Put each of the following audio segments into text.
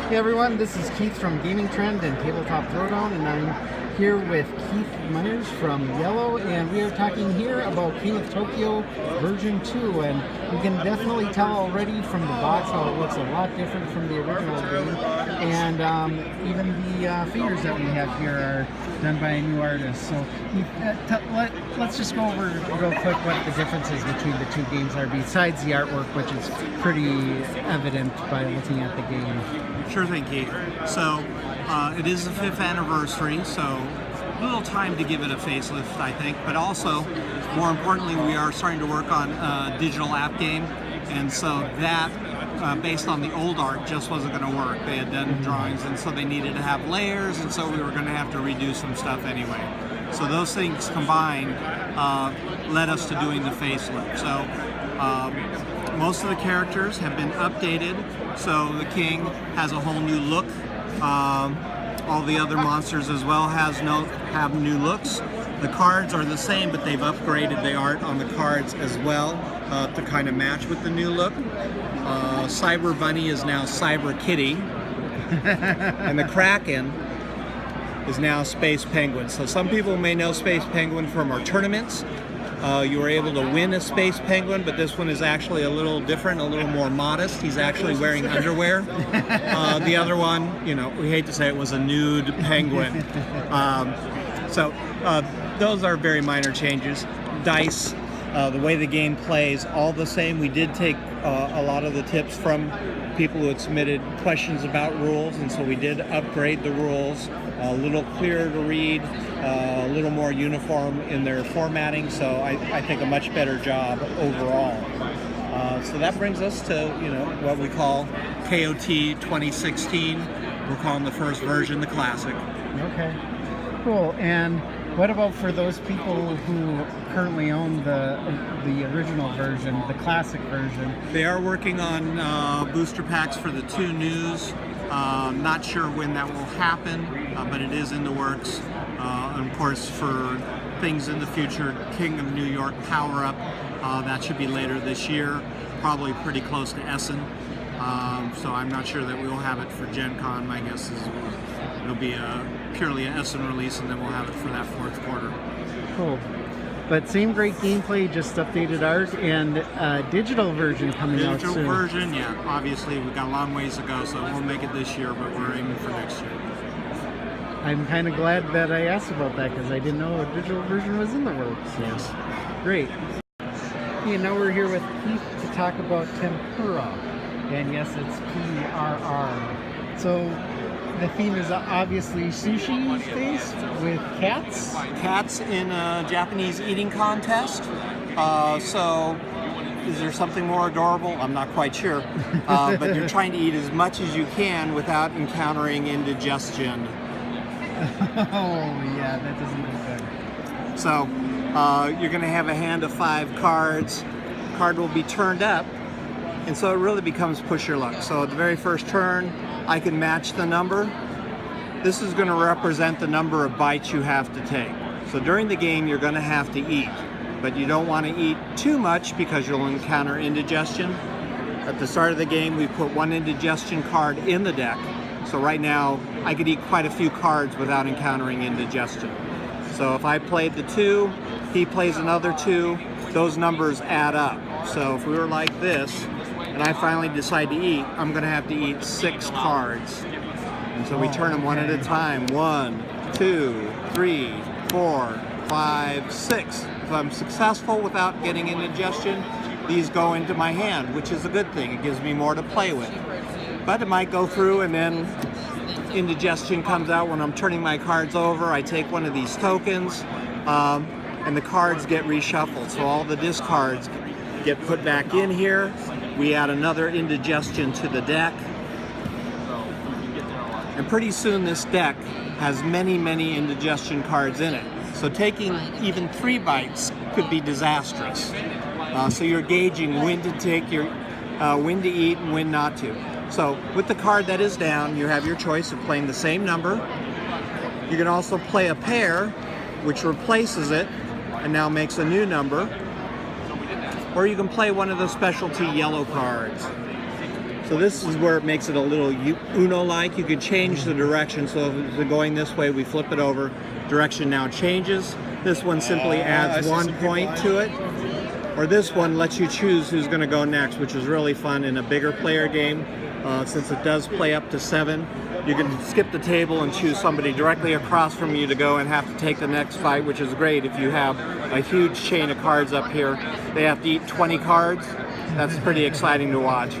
Hey everyone, this is Keith from Gaming Trend and Tabletop Throwdown, and I'm here with Keith Myers from Iello, and we are talking here about King of Tokyo version 2, and you can definitely tell already from the box how it looks a lot different from the original game, and even the figures that we have here are done by a new artist. So let's just go over real quick what the differences between the two games are, besides the artwork, which is pretty evident by looking at the game. Sure thing, Keith. So it is the 5th anniversary, so a little time to give it a facelift, I think. But also, more importantly, we are starting to work on a digital app game, and so that, based on the old art, just wasn't going to work. They had done drawings, and so they needed to have layers, and so we were going to have to redo some stuff anyway. So those things combined led us to doing the facelift. So most of the characters have been updated, so the king has a whole new look. All the other monsters as well have new looks. The cards are the same, but they've upgraded the art on the cards as well to kind of match with the new look. Cyber Bunny is now Cyber Kitty, and the Kraken is now Space Penguin. So some people may know Space Penguin from our tournaments. You were able to win a Space Penguin, but this one is actually a little different, a little more modest. He's actually wearing underwear. The other one, you know, we hate to say it, was a nude penguin. So those are very minor changes. Dice, the way the game plays, all the same. We did take a lot of the tips from people who had submitted questions about rules, and so we did upgrade the rules, a little clearer to read, a little more uniform in their formatting, so I think a much better job overall. So that brings us to, you know, what we call KOT 2016. We're calling the first version the Classic. Okay, cool. And what about for those people who currently own the original version, the classic version? They are working on booster packs for the 2 news. Not sure when that will happen, but it is in the works. And of course, for things in the future, King of New York Power Up, that should be later this year, probably pretty close to Essen. So I'm not sure that we will have it for Gen Con. My guess is it'll be purely an Essen release, and then we'll have it for that 4th quarter. Cool. But same great gameplay, just updated art, and a digital version coming out soon. Digital version, yeah. Obviously, we've got a long ways to go, so it won't make it this year, but we're aiming for next year. I'm kind of glad that I asked about that, because I didn't know a digital version was in the works. So. Yes. Great. Okay, now we're here with Keith to talk about tempura. And yes, it's PRR. So the theme is obviously sushi based with cats. Cats in a Japanese eating contest. So is there something more adorable? I'm not quite sure. But you're trying to eat as much as you can without encountering indigestion. Oh yeah, that doesn't look good. So you're going to have a hand of 5 cards. The card will be turned up, and so it really becomes push your luck. So at the very first turn, I can match the number. This is going to represent the number of bites you have to take. So during the game, you're going to have to eat, but you don't want to eat too much because you'll encounter indigestion. At the start of the game, we put 1 indigestion card in the deck. So right now, I could eat quite a few cards without encountering indigestion. So if I played the 2, he plays another 2, those numbers add up. So if we were like this, and I finally decide to eat, I'm going to have to eat 6 cards. And so we turn them one at a time. 1, 2, 3, 4, 5, 6. If I'm successful without getting indigestion, these go into my hand, which is a good thing. It gives me more to play with. But it might go through and then indigestion comes out when I'm turning my cards over. I take one of these tokens and the cards get reshuffled. So all the discards get put back in here. We add another indigestion to the deck. And pretty soon this deck has many, many indigestion cards in it. So taking even 3 bites could be disastrous. So you're gauging when to take when to eat and when not to. So with the card that is down, you have your choice of playing the same number. You can also play a pair, which replaces it and now makes a new number. Or you can play one of the specialty yellow cards. So this is where it makes it a little Uno-like. You can change the direction. So if it's going this way, we flip it over. Direction now changes. This one simply adds 1 point to it. Or this one lets you choose who's going to go next, which is really fun in a bigger player game. Since it does play up to 7, you can skip the table and choose somebody directly across from you to go and have to take the next fight, which is great if you have a huge chain of cards up here. They have to eat 20 cards. That's pretty exciting to watch.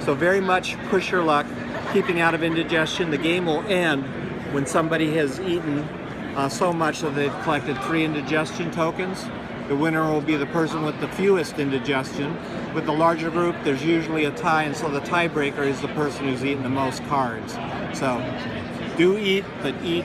So very much push your luck, keeping out of indigestion. The game will end when somebody has eaten so much that they've collected 3 indigestion tokens. The winner will be the person with the fewest indigestion. With the larger group, there's usually a tie, and so the tiebreaker is the person who's eaten the most cards. So do eat, but eat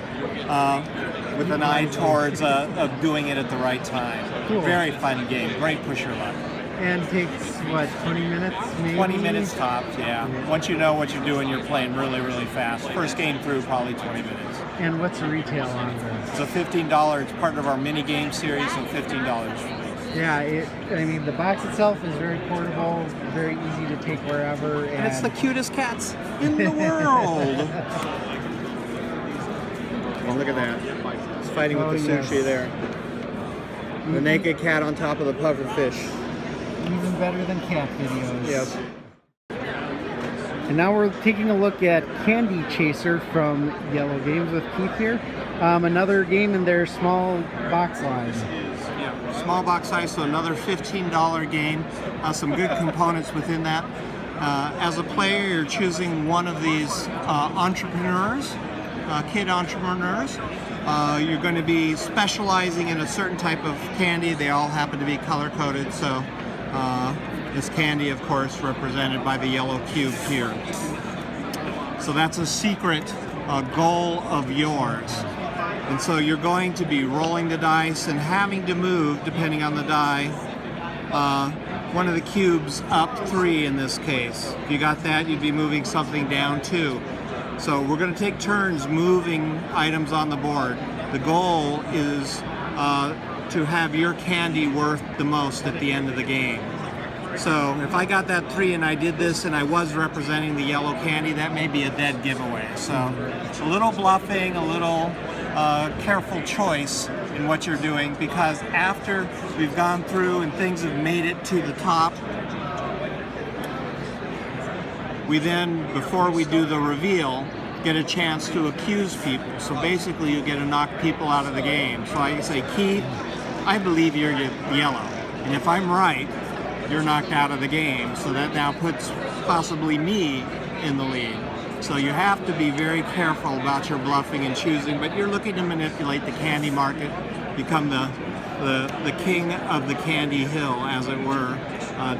with an eye towards of doing it at the right time. Cool. Very fun game, great push your luck. And takes, what, 20 minutes maybe? 20 minutes tops, yeah. Once you know what you're doing, you're playing really, really fast. First game through, probably 20 minutes. And what's the retail on this? It's a $15, it's part of our mini game series, so $15. Yeah, I mean, the box itself is very portable, very easy to take wherever. And it's the cutest cats in the world. Oh, look at that. It's fighting with the sushi there. The naked cat on top of the puffer fish. Even better than cat videos. Yes. And now we're taking a look at Candy Chaser from Iello Games with Keith here. Another game in their small box line. Yeah, small box size, so another $15 game. Some good components within that. As a player, you're choosing one of these entrepreneurs, kid entrepreneurs. You're going to be specializing in a certain type of candy. They all happen to be color-coded, so this candy, of course, represented by the yellow cube here. So that's a secret goal of yours. And so you're going to be rolling the dice and having to move, depending on the die, one of the cubes up 3 in this case. If you got that, you'd be moving something down 2. So we're going to take turns moving items on the board. The goal is to have your candy worth the most at the end of the game. So if I got that 3 and I did this and I was representing the yellow candy, that may be a dead giveaway. So a little bluffing, a little careful choice in what you're doing, because after we've gone through and things have made it to the top, we then, before we do the reveal, get a chance to accuse people. So basically you get to knock people out of the game. So I say, Keith, I believe you're yellow. And if I'm right, you're knocked out of the game. So that now puts possibly me in the lead. So you have to be very careful about your bluffing and choosing, but you're looking to manipulate the candy market, become the king of the candy hill, as it were,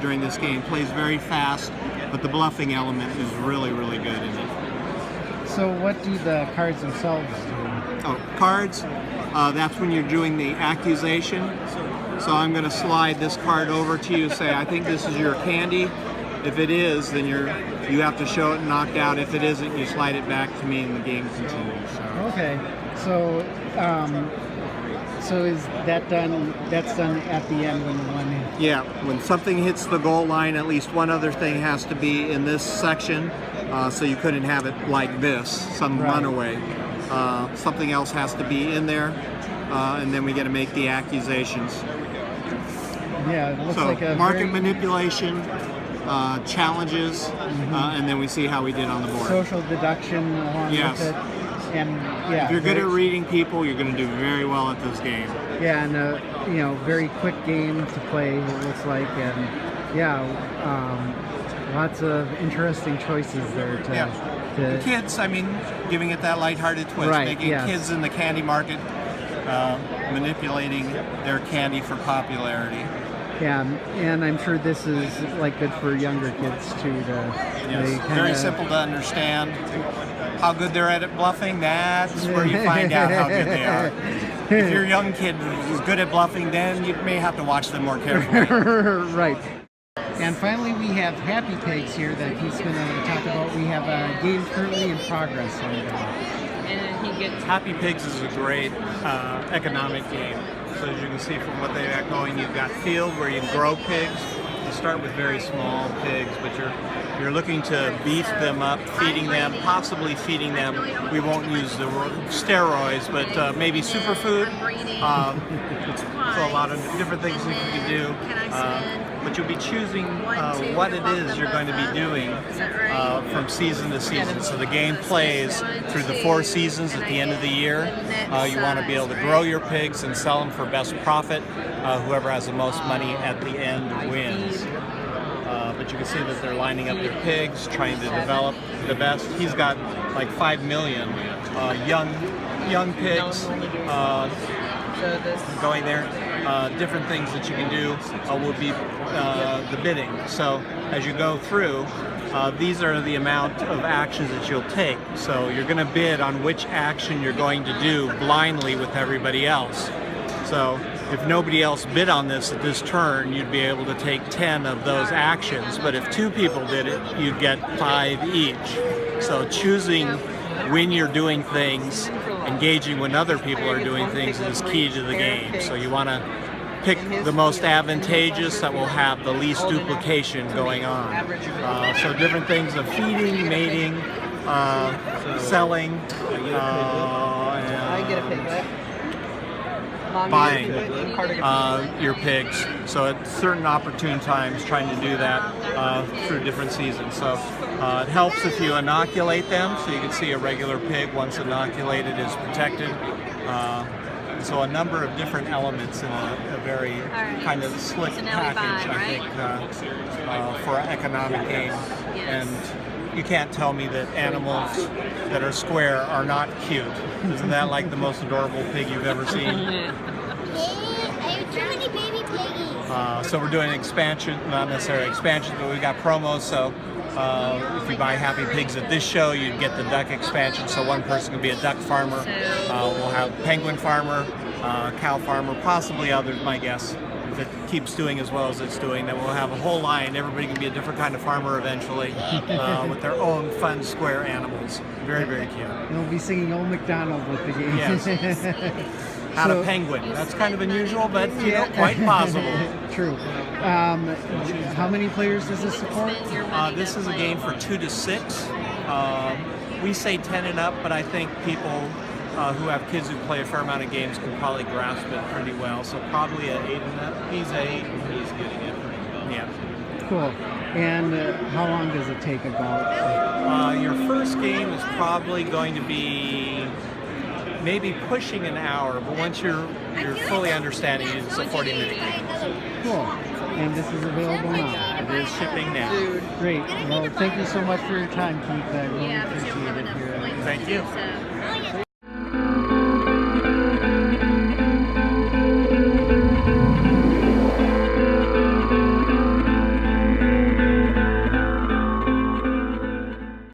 during this game. Plays very fast, but the bluffing element is really, really good in it. So what do the cards themselves do? Oh, cards, that's when you're doing the accusation. So I'm going to slide this card over to you, say, I think this is your candy. If it is, then you have to show it knocked out. If it isn't, you slide it back to me and the game continues. So. Okay, so is that done? That's done at the end when the one hits? Yeah, when something hits the goal line, at least one other thing has to be in this section. So you couldn't have it like this, some runaway. Something else has to be in there, and then we get to make the accusations. Yeah, it looks so like a market manipulation, challenges, and then we see how we did on the board. Social deduction along with it. And yeah, if you're good at reading people, you're going to do very well at this game. Yeah, and very quick game to play, it looks like, and yeah, lots of interesting choices there. The kids, I mean, giving it that lighthearted twist, making kids in the candy market manipulating their candy for popularity. Yeah, and I'm sure this is like good for younger kids too. Very simple to understand. How good they're at bluffing, that's where you find out how good they are. If your young kid is good at bluffing, then you may have to watch them more carefully. Right. And finally, we have Happy Pigs here that he's going to talk about. We have a game currently in progress on that. And he gets Happy Pigs is a great economic game. So as you can see from what they got going, you've got field where you grow pigs. You start with very small pigs, but you're looking to beef them up, feeding them, possibly feeding them. We won't use the word steroids, but maybe superfood. So a lot of different things that you can do. But you'll be choosing what it is you're going to be doing from season to season. So the game plays through the 4 seasons at the end of the year. You want to be able to grow your pigs and sell them for best profit. Whoever has the most money at the end wins. But you can see that they're lining up their pigs, trying to develop the best. He's got like 5 million young pigs going there. Different things that you can do will be the bidding. So as you go through, these are the amount of actions that you'll take. So you're going to bid on which action you're going to do blindly with everybody else. So if nobody else bid on this at this turn, you'd be able to take 10 of those actions. But if 2 people did it, you'd get 5 each. So choosing when you're doing things, engaging when other people are doing things is key to the game. So you want to pick the most advantageous that will have the least duplication going on. So different things of feeding, mating, selling, buying your pigs. So at certain opportune times, trying to do that through different seasons. So it helps if you inoculate them, so you can see a regular pig once inoculated is protected. So a number of different elements in a very kind of slick package, I think, for an economic game. And you can't tell me that animals that are square are not cute. Isn't that like the most adorable pig you've ever seen? I have too many baby piggies. So we're doing expansion, not necessarily expansion, but we've got promos. So if you buy Happy Pigs at this show, you'd get the duck expansion. So one person can be a duck farmer. We'll have penguin farmer, cow farmer, possibly others, my guess. If it keeps doing as well as it's doing, then we'll have a whole line. Everybody can be a different kind of farmer eventually with their own fun square animals. Very, very cute. They'll be singing Old MacDonald with the game. Yes. Had a penguin. That's kind of unusual, but you know, quite possible. True. How many players does this support? This is a game for 2 to 6. We say 10 and up, but I think people who have kids who play a fair amount of games can probably grasp it pretty well. So probably at 8 and up. He's 8 and he's getting it pretty well. Yeah. Cool. And how long does it take about? Your first game is probably going to be maybe pushing an hour, but once you're fully understanding it, it's a 40-minute game. Cool. And this is available now? It is shipping now. Great. Well, thank you so much for your time, Keith. I really appreciate it here. Thank you.